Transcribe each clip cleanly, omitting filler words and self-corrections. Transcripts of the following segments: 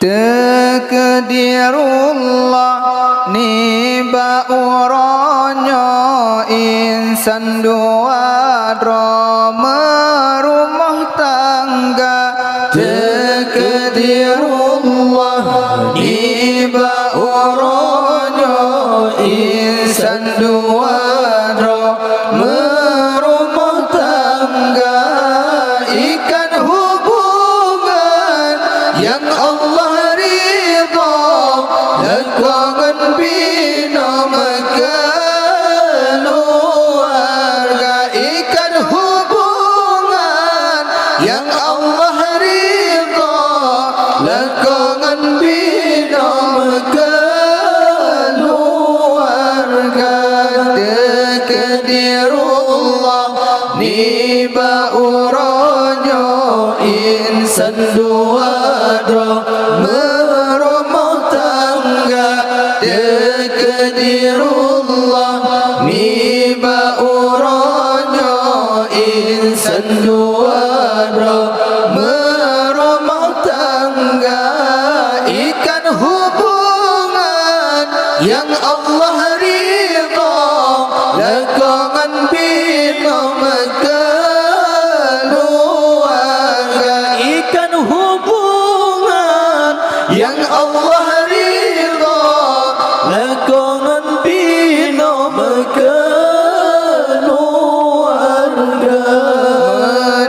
Takdirullah niba uronyo insan dua drama rumah tangga. Takdirullah niba uronyo insan dua drama rumah tangga. Ikan hubungan yang Allah lakukan bina keluarga. Ikan hubungan yang Allah ridha, lakukan bina keluarga. Takdirullah niba uronyo insan dua Takdirullah niba uronyo insan dua merumah tangga. Ikan hubungan yang Allah ridha, lakukan bina keluarga. Ikan hubungan yang Allah ridha, lakukan bina keluarga.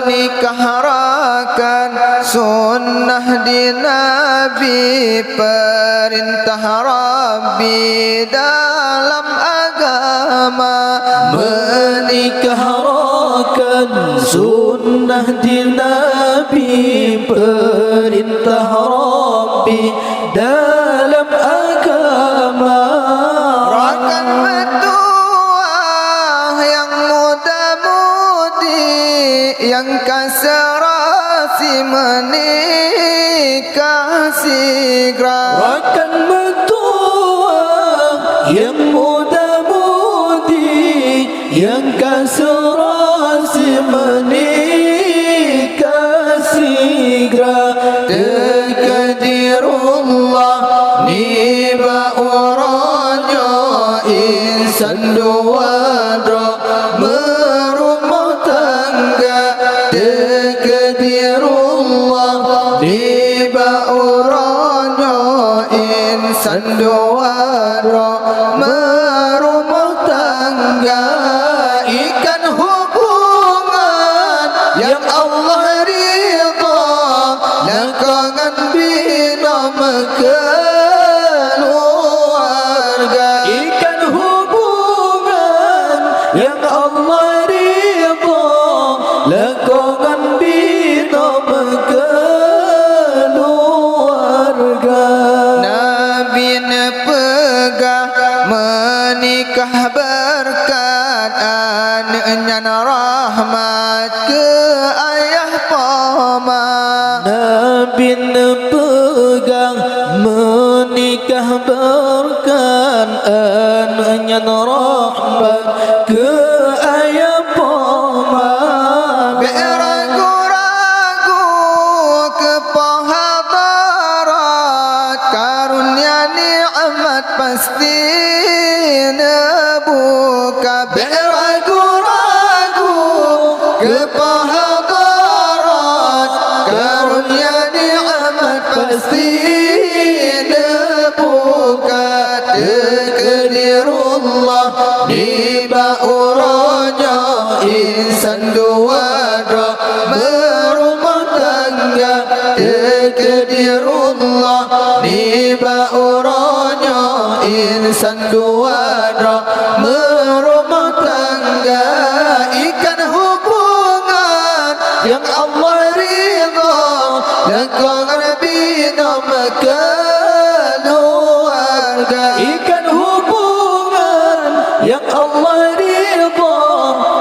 Menikah rakan sunnah di Nabi, perintah Rabbi dalam agama. Menikah rakan sunnah di Nabi, perintah Rabbi dalam agama. Rakan mentua yang muda-mudi, yang kaserasi menikah segera. Rakan mentua yang muda-mudi, yang kaserasi menikah segera. Takdirullah niba uronyo insan dua merumah tangga. Takdirullah niba uronyo insan dua merumah tangga. Ikan hubungan yang Allah ridha, lakukan bina keluarga. Ikan hubungan yang Allah ridha, lakukan bina keluarga. Nabi nepegah menikah berkat anaknya rahmat ke ayah pama. Nabi nepegang menikah berkat anaknya rahmat ke ayah pama. Beragu-ragu ke penghadarat, karunia nikmat pasti nebuka. Beragu-ragu ke penghadarat, karunia nikmat pasti nebuka. Takdirullah niba uronyo insan dua merumah tangga. Takdirullah niba uronyo insan dua merumah tangga. Ikan hubungan yang Allah ridha, lakukan bina keluarga. Ikan hubungan yang Allah ridha,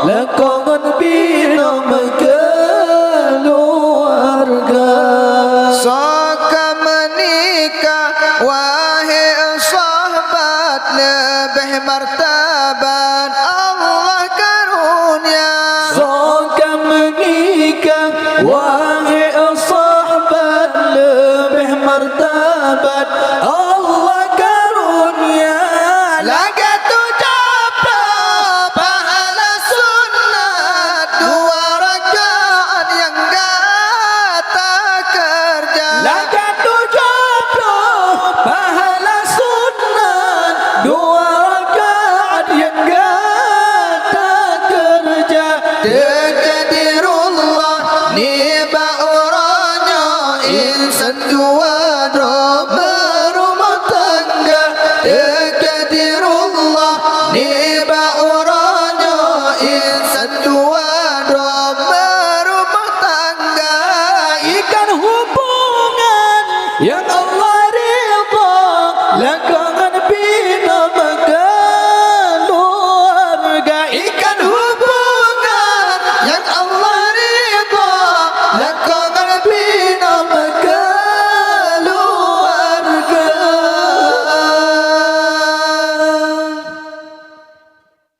lakukan bina keluarga. Saka menikah wahai sahabat, lebih martabat Allah karunia. Saka menikah wahai sahabat, lebih martabat Laga jodoh pahala sunat 2 rakaat yang kata kerja. Takadirullah niba orangnya insan juara berumah tangga. Takadirullah niba orangnya insan juara berumah tangga. Ikan hubungan yang